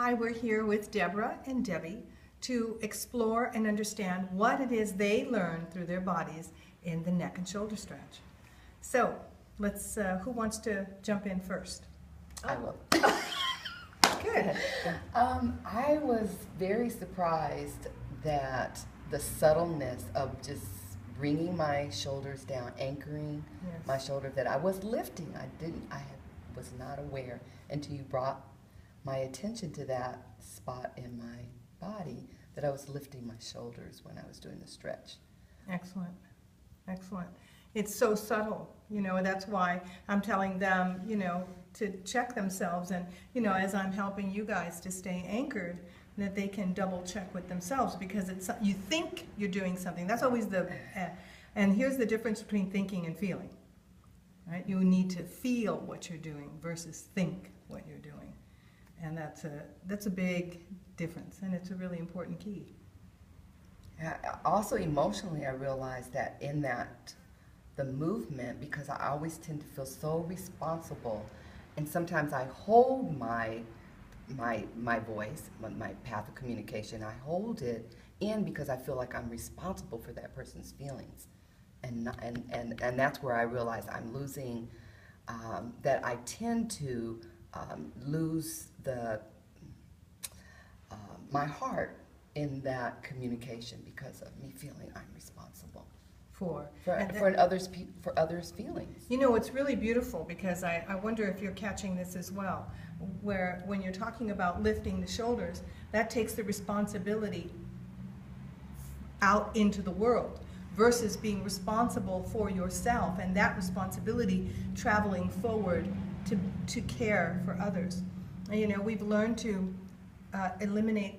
Hi, we're here with Deborah and Debbie to explore and understand what it is they learn through their bodies in the neck and shoulder stretch. So, let's, who wants to jump in first? I will. Good. I was very surprised that the subtleness of just bringing my shoulders down, anchoring my shoulder, that I was lifting. I was not aware until you brought my attention to that spot in my body that I was lifting my shoulders when I was doing the stretch. Excellent. Excellent. It's so subtle, you know, that's why I'm telling them, you know, to check themselves, and, you know, as I'm helping you guys to stay anchored, that they can double check with themselves, because it's, you think you're doing something. That's always the, and here's the difference between thinking and feeling, right? You need to feel what you're doing versus think what you're doing. And that's a big difference, and it's a really important key. Also emotionally, I realized that in that, the movement, because I always tend to feel so responsible, and sometimes I hold my voice, my path of communication, I hold it in because I feel like I'm responsible for that person's feelings. And that's where I realize I'm losing, that I tend to lose my heart in that communication because of me feeling I'm responsible for others' feelings. You know, it's really beautiful, because I wonder if you're catching this as well, where when you're talking about lifting the shoulders, that takes the responsibility out into the world versus being responsible for yourself, and that responsibility traveling forward to care for others. And, you know, we've learned to eliminate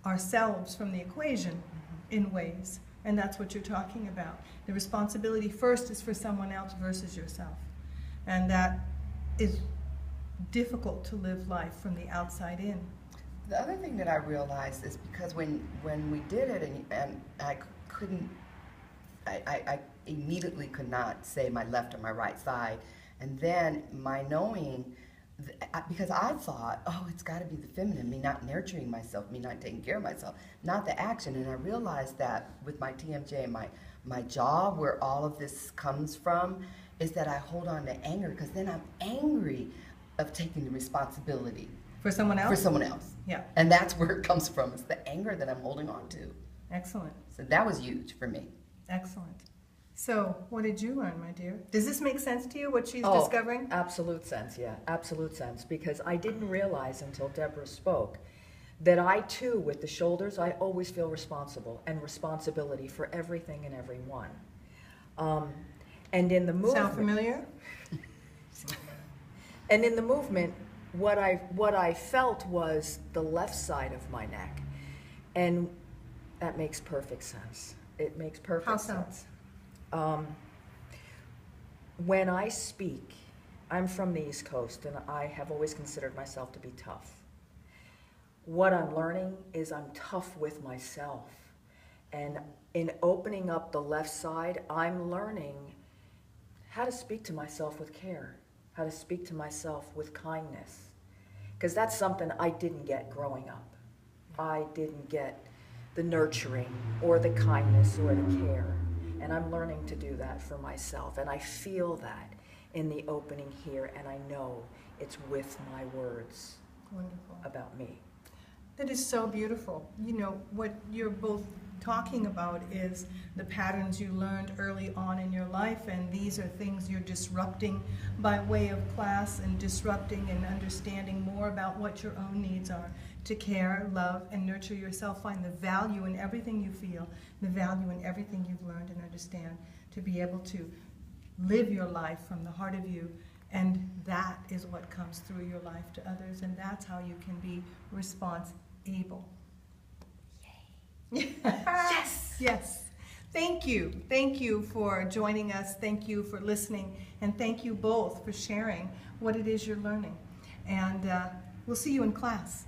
ourselves from the equation in ways, and that's what you're talking about. The responsibility first is for someone else versus yourself, and that is difficult to live life from the outside in. The other thing that I realized is because when we did it, and I couldn't, I immediately could not say my left or my right side, and then my knowing, because I thought, oh, it's got to be the feminine, me not nurturing myself, me not taking care of myself, not the action. And I realized that with my TMJ and my jaw, where all of this comes from, is that I hold on to anger, because then I'm angry of taking the responsibility. For someone else? For someone else. Yeah. And that's where it comes from. It's the anger that I'm holding on to. Excellent. So that was huge for me. Excellent. So, what did you learn, my dear? Does this make sense to you, what she's discovering? Absolute sense, yeah, absolute sense. Because I didn't realize until Deborah spoke that I too, with the shoulders, I always feel responsible and responsibility for everything and everyone. And in the movement, sound familiar? And in the movement, what I felt was the left side of my neck, and that makes perfect sense. It makes perfect sense. When I speak, I'm from the East Coast, and I have always considered myself to be tough. What I'm learning is I'm tough with myself. And in opening up the left side, I'm learning how to speak to myself with care, how to speak to myself with kindness. Because that's something I didn't get growing up. I didn't get the nurturing or the kindness or the care. And I'm learning to do that for myself. And I feel that in the opening here, and I know it's with my words. Wonderful. About me. That is so beautiful. You know, what you're both talking about is the patterns you learned early on in your life, and these are things you're disrupting by way of class, and disrupting and understanding more about what your own needs are, to care, love, and nurture yourself, find the value in everything you feel, the value in everything you've learned and understand, to be able to live your life from the heart of you, and that is what comes through your life to others, and that's how you can be response-able. Yay! Yes! Yes. Thank you. Thank you for joining us. Thank you for listening, and thank you both for sharing what it is you're learning. And we'll see you in class.